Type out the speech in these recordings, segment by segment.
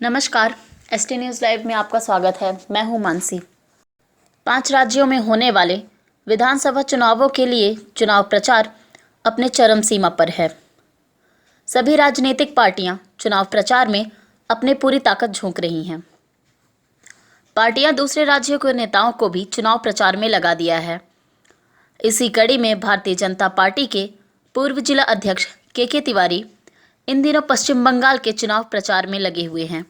नमस्कार। ST news live में आपका स्वागत है। मैं हूं मानसी। 5 राज्यों में होने वाले विधानसभा चुनावों के लिए चुनाव प्रचार अपने चरम सीमा पर है। सभी राजनीतिक पार्टियां चुनाव प्रचार में अपने पूरी ताकत झोंक रही हैं। पार्टियां दूसरे राज्यों के नेताओं को भी चुनाव प्रचार में लगा दिया है। इसी कड़ी में भारतीय जनता पार्टी के पूर्व जिला अध्यक्ष के तिवारी इन दिनों पश्चिम बंगाल के चुनाव प्रचार में लगे हुए हैं।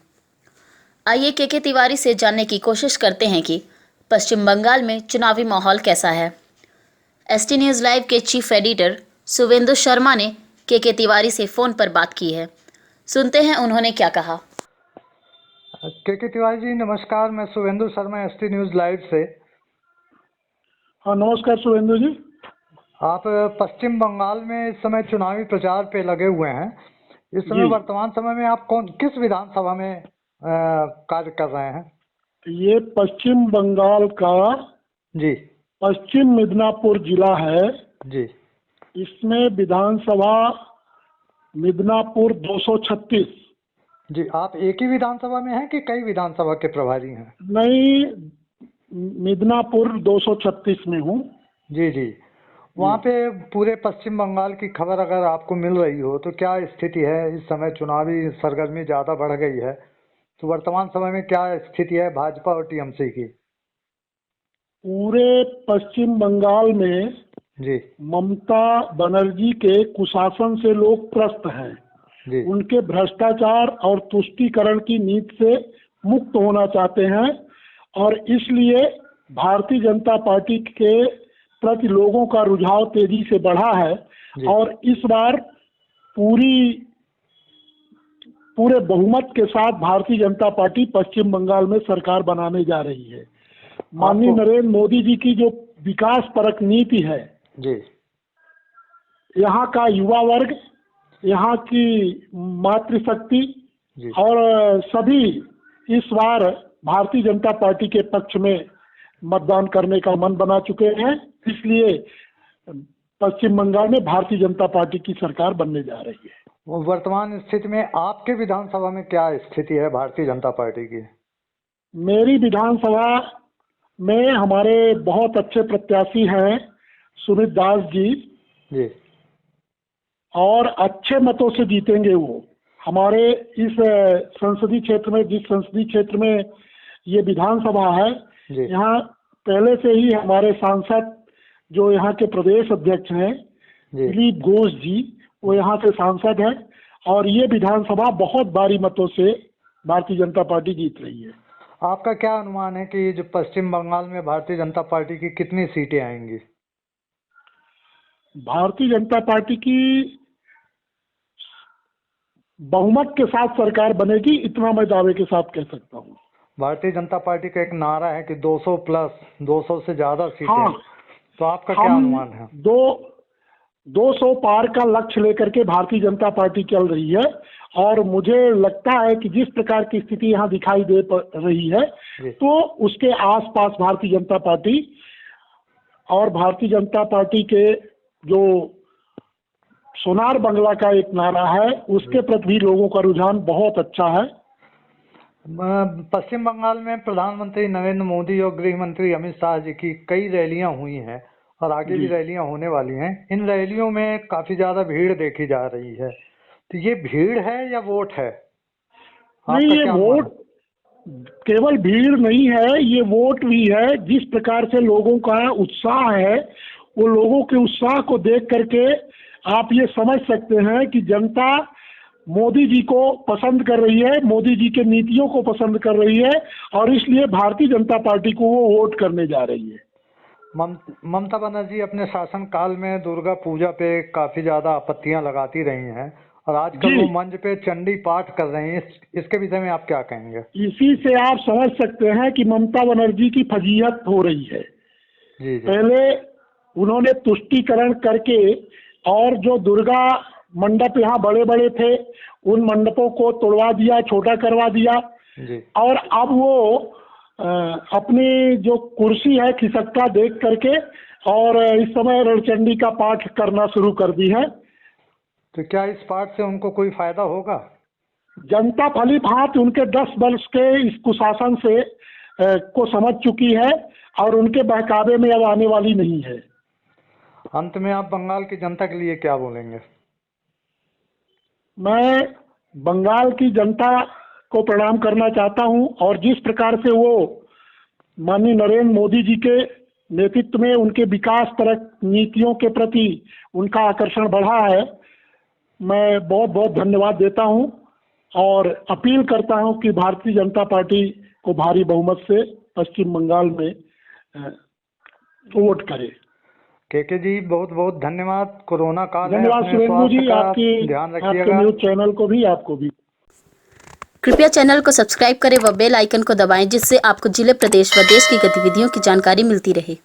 आइए के तिवारी से जानने की कोशिश करते हैं कि पश्चिम बंगाल में चुनावी माहौल कैसा है। एसटी न्यूज़ लाइव के चीफ एडिटर सुवेंदु शर्मा ने के तिवारी से फ़ोन पर बात की है। सुनते हैं उन्होंने क्या कहा। के तिवारी जी नमस्कार, मैं Suvendu Sharma ST news live से। हाँ नमस्कार सुवेंदु जी। आप पश्चिम बंगाल में इस समय चुनावी प्रचार पे लगे हुए हैं। इस समय वर्तमान समय में आप किस विधानसभा में कार्य कर रहे हैं? ये पश्चिम बंगाल का जी पश्चिम मिदनापुर जिला है जी। इसमें विधानसभा मिदनापुर 236। जी, आप एक ही विधानसभा में हैं कि कई विधानसभा के प्रभारी हैं? नहीं, मिदनापुर 236 में हूँ। जी जी। वहाँ पे पूरे पश्चिम बंगाल की खबर अगर आपको मिल रही हो तो क्या स्थिति है? इस समय चुनावी सरगर्मी ज़्यादा बढ़ गई है, तो वर्तमान समय में क्या स्थिति है भाजपा और टीएमसी की? पूरे पश्चिम बंगाल में जी ममता बनर्जी के कुशासन से लोग त्रस्त हैं। जी उनके भ्रष्टाचार और तुष्टीकरण की नीति से मुक्त होना चाहते हैं और इसलिए भारतीय जनता पार्टी के प्रति लोगों का रुझाव तेजी से बढ़ा है और इस बार पूरे बहुमत के साथ भारतीय जनता पार्टी पश्चिम बंगाल में सरकार बनाने जा रही है। माननीय नरेंद्र मोदी जी की जो विकास परक नीति है जी, यहाँ का युवा वर्ग, यहाँ की मातृशक्ति और सभी इस बार भारतीय जनता पार्टी के पक्ष में मतदान करने का मन बना चुके हैं। इसलिए पश्चिम बंगाल में भारतीय जनता पार्टी की सरकार बनने जा रही है। वर्तमान स्थिति में आपके विधानसभा में क्या स्थिति है भारतीय जनता पार्टी की? मेरी विधानसभा में हमारे बहुत अच्छे प्रत्याशी हैं सुमित दास जी और अच्छे मतों से जीतेंगे वो। हमारे इस संसदीय क्षेत्र में, जिस संसदीय क्षेत्र में ये विधानसभा है, यहाँ पहले से ही हमारे सांसद जो यहाँ के प्रदेश अध्यक्ष हैं दिलीप घोष जी, वो यहाँ से सांसद हैं और ये विधानसभा बहुत भारी मतों से भारतीय जनता पार्टी जीत रही है। आपका क्या अनुमान है कि जो पश्चिम बंगाल में भारतीय जनता पार्टी की कितनी सीटें आएंगी? भारतीय जनता पार्टी की बहुमत के साथ सरकार बनेगी, इतना मैं दावे के साथ कह सकता हूँ। भारतीय जनता पार्टी का एक नारा है कि 200 प्लस, 200 से ज्यादा सीटें। हाँ, तो आपका क्या अनुमान है? 200 पार का लक्ष्य लेकर के भारतीय जनता पार्टी चल रही है और मुझे लगता है कि जिस प्रकार की स्थिति यहाँ दिखाई दे रही है तो उसके आसपास भारतीय जनता पार्टी और भारतीय जनता पार्टी के जो सोनार बंगला का एक नारा है उसके प्रति भी लोगों का रुझान बहुत अच्छा है। पश्चिम बंगाल में प्रधानमंत्री नरेंद्र मोदी और गृह मंत्री अमित शाह जी की कई रैलियां हुई हैं और आगे भी रैलियां होने वाली हैं। इन रैलियों में काफी ज्यादा भीड़ देखी जा रही है, तो ये भीड़ है या वोट है? नहीं, ये वोट केवल भीड़ नहीं है, ये वोट भी है। जिस प्रकार से लोगों का उत्साह है, वो लोगों के उत्साह को देख करके आप ये समझ सकते हैं कि जनता मोदी जी को पसंद कर रही है, मोदी जी के नीतियों को पसंद कर रही है और इसलिए भारतीय जनता पार्टी को वो वोट करने जा रही है। ममता बनर्जी अपने शासन काल में दुर्गा पूजा पे काफी ज्यादा आपत्तियां लगाती रही हैं और आजकल वो मंच पे चंडी पाठ कर रही हैं। इसके विषय में आप क्या कहेंगे? इसी से आप समझ सकते हैं कि ममता बनर्जी की फजीहत हो रही है। जी। पहले उन्होंने तुष्टीकरण करके और जो दुर्गा मंडप यहाँ बड़े बड़े थे उन मंडपों को तोड़वा दिया, छोटा करवा दिया और अब वो अपनी जो कुर्सी है खिसकता देख करके और इस समय रणचंडी का पाठ करना शुरू कर दी है। तो क्या इस पाठ से उनको कोई फायदा होगा? जनता भली भांति उनके 10 वर्ष के इस कुशासन से को समझ चुकी है और उनके बहकावे में अब आने वाली नहीं है। अंत में आप बंगाल की जनता के लिए क्या बोलेंगे? मैं बंगाल की जनता को प्रणाम करना चाहता हूं और जिस प्रकार से वो माननीय नरेंद्र मोदी जी के नेतृत्व में उनके विकास परक नीतियों के प्रति उनका आकर्षण बढ़ा है, मैं बहुत बहुत धन्यवाद देता हूं और अपील करता हूं कि भारतीय जनता पार्टी को भारी बहुमत से पश्चिम बंगाल में वोट करें। केके जी बहुत बहुत धन्यवाद। कोरोना काल है, धन्यवाद अपने सुरेंद्र जी, स्वास्थ्य का ध्यान आपके रखिएगा। न्यूज चैनल को भी, आपको भी। कृपया चैनल को सब्सक्राइब करें व बेल आइकन को दबाएं जिससे आपको जिले, प्रदेश व देश की गतिविधियों की जानकारी मिलती रहे।